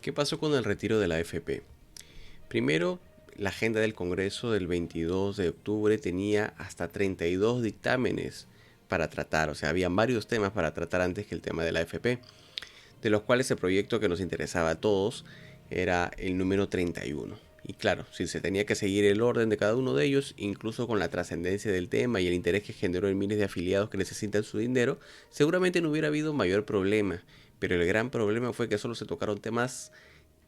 ¿Qué pasó con el retiro de la AFP? Primero, la agenda del Congreso del 22 de octubre tenía hasta 32 dictámenes para tratar, o sea, había varios temas para tratar antes que el tema de la AFP, de los cuales el proyecto que nos interesaba a todos era el número 31. Y claro, si se tenía que seguir el orden de cada uno de ellos, incluso con la trascendencia del tema y el interés que generó en miles de afiliados que necesitan su dinero, seguramente no hubiera habido mayor problema. Pero el gran problema fue que solo se tocaron temas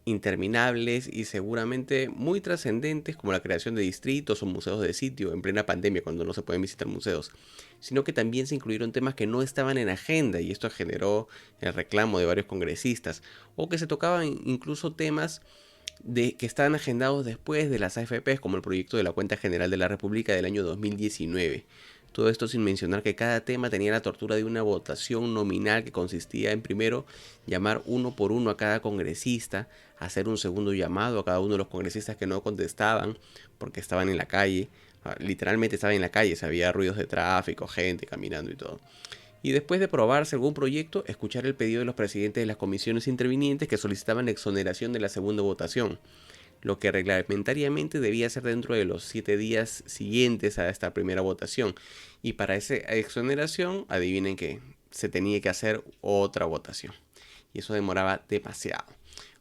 interminables y seguramente muy trascendentes como la creación de distritos o museos de sitio en plena pandemia cuando no se pueden visitar museos, sino que también se incluyeron temas que no estaban en agenda y esto generó el reclamo de varios congresistas o que se tocaban incluso temas que estaban agendados después de las AFPs, como el proyecto de la Cuenta General de la República del año 2019. Todo esto sin mencionar que cada tema tenía la tortura de una votación nominal que consistía en primero llamar uno por uno a cada congresista, hacer un segundo llamado a cada uno de los congresistas que no contestaban porque estaban en la calle, literalmente estaban en la calle, se había ruidos de tráfico, gente caminando y todo. Y después de aprobarse algún proyecto, escuchar el pedido de los presidentes de las comisiones intervinientes que solicitaban la exoneración de la segunda votación, lo que reglamentariamente debía ser dentro de los 7 días siguientes a esta primera votación. Y para esa exoneración, adivinen que se tenía que hacer otra votación. Y eso demoraba demasiado.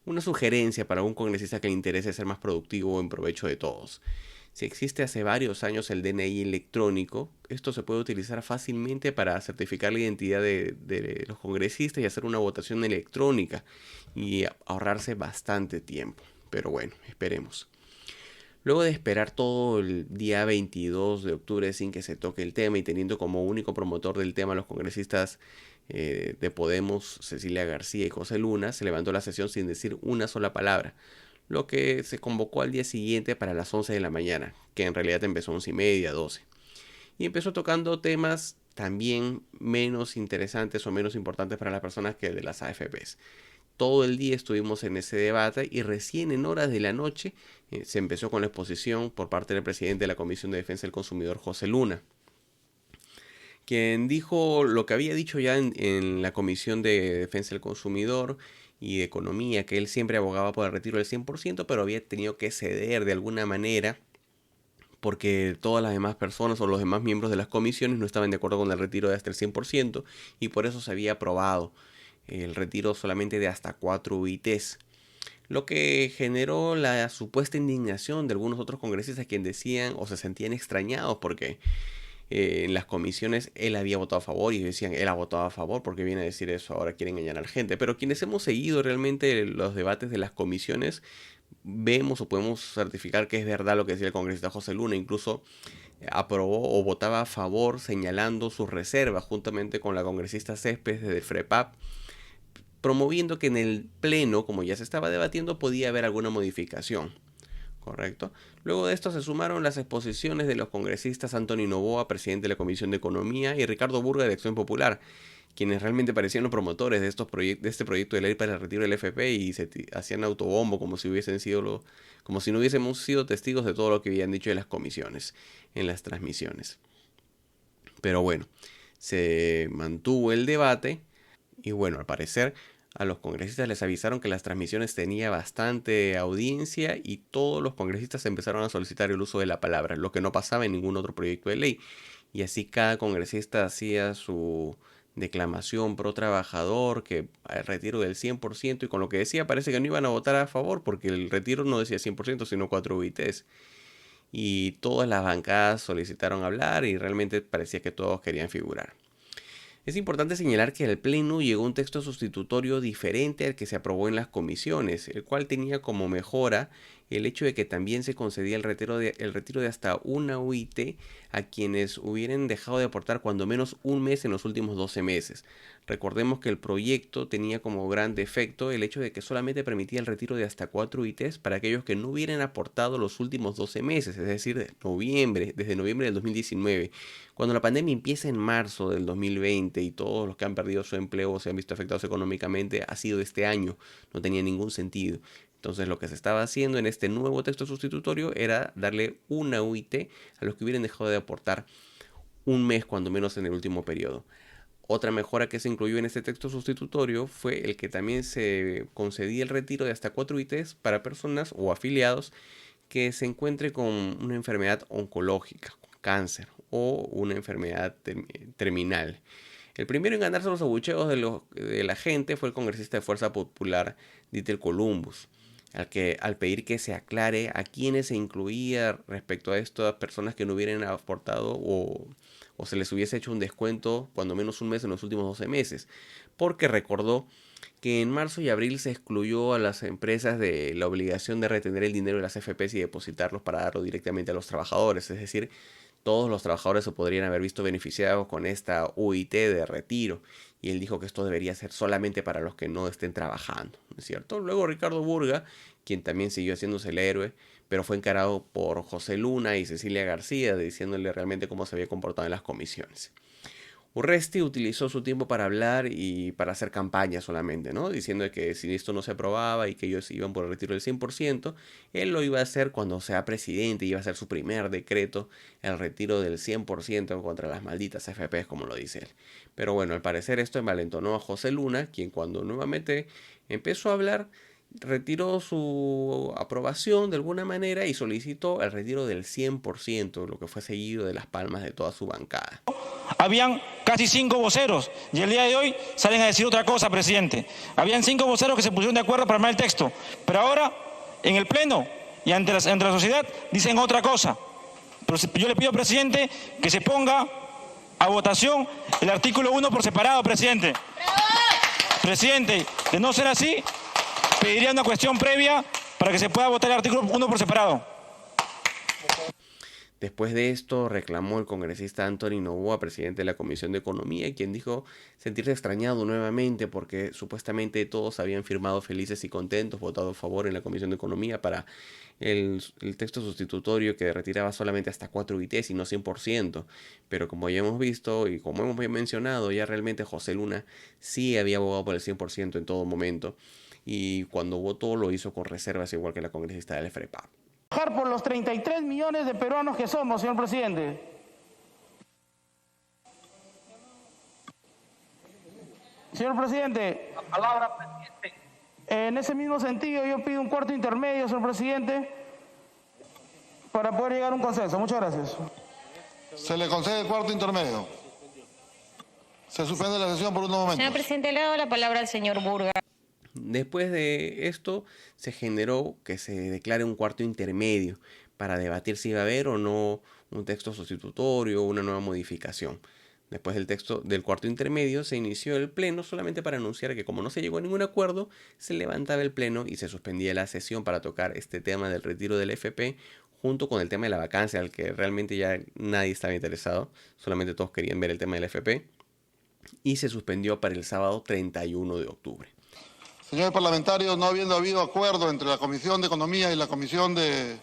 Una sugerencia para un congresista que le interese ser más productivo en provecho de todos. Si existe hace varios años el DNI electrónico, esto se puede utilizar fácilmente para certificar la identidad de los congresistas y hacer una votación electrónica y ahorrarse bastante tiempo. Pero bueno, esperemos. Luego de esperar todo el día 22 de octubre sin que se toque el tema y teniendo como único promotor del tema a los congresistas de Podemos, Cecilia García y José Luna, se levantó la sesión sin decir una sola palabra, lo que se convocó al día siguiente para las 11 de la mañana, que en realidad empezó 11:30, 12. Y empezó tocando temas también menos interesantes o menos importantes para las personas que el de las AFPs. Todo el día estuvimos en ese debate y recién en horas de la noche se empezó con la exposición por parte del presidente de la Comisión de Defensa del Consumidor, José Luna, quien dijo lo que había dicho ya en la Comisión de Defensa del Consumidor y de Economía, que él siempre abogaba por el retiro del 100%, pero había tenido que ceder de alguna manera porque todas las demás personas o los demás miembros de las comisiones no estaban de acuerdo con el retiro de hasta el 100% y por eso se había aprobado el retiro solamente de hasta 4 UITs, lo que generó la supuesta indignación de algunos otros congresistas quienes decían o se sentían extrañados porque en las comisiones él había votado a favor y decían él ha votado a favor porque viene a decir eso, ahora quieren engañar a la gente. Pero quienes hemos seguido realmente los debates de las comisiones vemos o podemos certificar que es verdad lo que decía el congresista José Luna, incluso aprobó o votaba a favor señalando sus reservas juntamente con la congresista Céspedes del FREPAP, promoviendo que en el pleno, como ya se estaba debatiendo, podía haber alguna modificación. ¿Correcto? Luego de esto se sumaron las exposiciones de los congresistas Antonio Novoa, presidente de la Comisión de Economía, y Ricardo Burga de Acción Popular, quienes realmente parecían los promotores de, de este proyecto de ley para el retiro del FP y se hacían autobombo como si hubiesen sido como si no hubiésemos sido testigos de todo lo que habían dicho en las comisiones, en las transmisiones. Pero bueno, se mantuvo el debate y bueno, al parecer a los congresistas les avisaron que las transmisiones tenían bastante audiencia y todos los congresistas empezaron a solicitar el uso de la palabra, lo que no pasaba en ningún otro proyecto de ley. Y así cada congresista hacía su declamación pro trabajador, que el retiro del 100% y con lo que decía parece que no iban a votar a favor porque el retiro no decía 100% sino 4 UITs. Y todas las bancadas solicitaron hablar y realmente parecía que todos querían figurar. Es importante señalar que al Pleno llegó un texto sustitutorio diferente al que se aprobó en las comisiones, el cual tenía como mejora el hecho de que también se concedía el retiro de hasta una UIT a quienes hubieran dejado de aportar cuando menos un mes en los últimos 12 meses. Recordemos que el proyecto tenía como gran defecto el hecho de que solamente permitía el retiro de hasta 4 UITs para aquellos que no hubieran aportado los últimos 12 meses, es decir, desde noviembre del 2019. Cuando la pandemia empieza en marzo del 2020 y todos los que han perdido su empleo o se han visto afectados económicamente ha sido este año, no tenía ningún sentido. Entonces lo que se estaba haciendo en este nuevo texto sustitutorio era darle una UIT a los que hubieran dejado de aportar un mes cuando menos en el último periodo. Otra mejora que se incluyó en este texto sustitutorio fue el que también se concedía el retiro de hasta 4 UITs para personas o afiliados que se encuentre con una enfermedad oncológica, cáncer o una enfermedad terminal. El primero en ganarse los abucheos de la gente fue el congresista de Fuerza Popular, Dieter Columbus, al pedir que se aclare a quiénes se incluía respecto a estas personas que no hubieran aportado o se les hubiese hecho un descuento cuando menos un mes en los últimos 12 meses, porque recordó que en marzo y abril se excluyó a las empresas de la obligación de retener el dinero de las AFPs y depositarlos para darlo directamente a los trabajadores, es decir, todos los trabajadores se podrían haber visto beneficiados con esta UIT de retiro, y él dijo que esto debería ser solamente para los que no estén trabajando, ¿no es cierto? Luego Ricardo Burga, quien también siguió haciéndose el héroe, pero fue encarado por José Luna y Cecilia García, diciéndole realmente cómo se había comportado en las comisiones. Urresti utilizó su tiempo para hablar y para hacer campaña solamente, ¿no? Diciendo que si esto no se aprobaba y que ellos iban por el retiro del 100%, él lo iba a hacer cuando sea presidente, iba a ser su primer decreto, el retiro del 100% contra las malditas AFPs, como lo dice él. Pero bueno, al parecer esto envalentonó a José Luna, quien cuando nuevamente empezó a hablar, retiró su aprobación de alguna manera y solicitó el retiro del 100%, lo que fue seguido de las palmas de toda su bancada. Habían casi 5 voceros y el día de hoy salen a decir otra cosa, presidente. Habían 5 voceros que se pusieron de acuerdo para armar el texto, pero ahora en el Pleno y ante la sociedad dicen otra cosa. Pero yo le pido, presidente, que se ponga a votación el artículo 1 por separado, presidente. Presidente, de no ser así, pediría una cuestión previa para que se pueda votar el artículo 1 por separado. Después de esto, reclamó el congresista Anthony Noboa, presidente de la Comisión de Economía, quien dijo sentirse extrañado nuevamente porque supuestamente todos habían firmado felices y contentos, votado a favor en la Comisión de Economía para el texto sustitutorio que retiraba solamente hasta 4 UITs y no 100%. Pero como ya hemos visto y como hemos mencionado, ya realmente José Luna sí había abogado por el 100% en todo momento. Y cuando votó lo hizo con reservas, igual que la congresista del FREPAP. Por los 33 millones de peruanos que somos, señor presidente. Señor presidente. La palabra, presidente. En ese mismo sentido, yo pido un cuarto intermedio, señor presidente, para poder llegar a un consenso. Muchas gracias. Se le concede el cuarto intermedio. Se suspende la sesión por unos momentos. Señor presidente, le doy la palabra al señor Burga. Después de esto se generó que se declare un cuarto intermedio para debatir si iba a haber o no un texto sustitutorio o una nueva modificación. Después del cuarto intermedio se inició el pleno solamente para anunciar que como no se llegó a ningún acuerdo, se levantaba el pleno y se suspendía la sesión para tocar este tema del retiro del FP junto con el tema de la vacancia, al que realmente ya nadie estaba interesado, solamente todos querían ver el tema del FP, y se suspendió para el sábado 31 de octubre. Señores parlamentarios, no habiendo habido acuerdo entre la Comisión de Economía y la Comisión de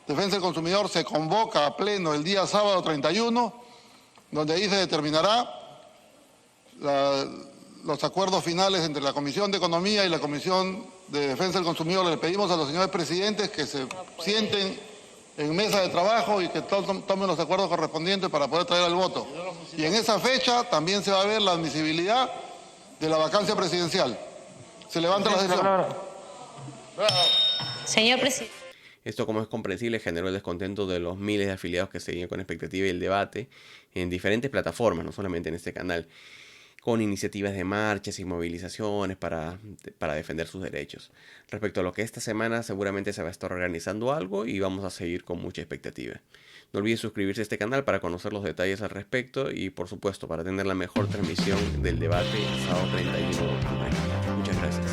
Defensa del Consumidor, se convoca a pleno el día sábado 31, donde ahí se determinará los acuerdos finales entre la Comisión de Economía y la Comisión de Defensa del Consumidor. Le pedimos a los señores presidentes que se sienten en mesa de trabajo y que tomen los acuerdos correspondientes para poder traer al voto. Y en esa fecha también se va a ver la admisibilidad de la vacancia presidencial. Se levanta la sesión. Señor presidente. Esto, como es comprensible, generó el descontento de los miles de afiliados que seguían con expectativa y el debate en diferentes plataformas, no solamente en este canal, con iniciativas de marchas y movilizaciones para defender sus derechos. Respecto a lo que esta semana seguramente se va a estar organizando algo y vamos a seguir con mucha expectativa. No olvides suscribirse a este canal para conocer los detalles al respecto y, por supuesto, para tener la mejor transmisión del debate el sábado 31 de octubre. Muchas gracias.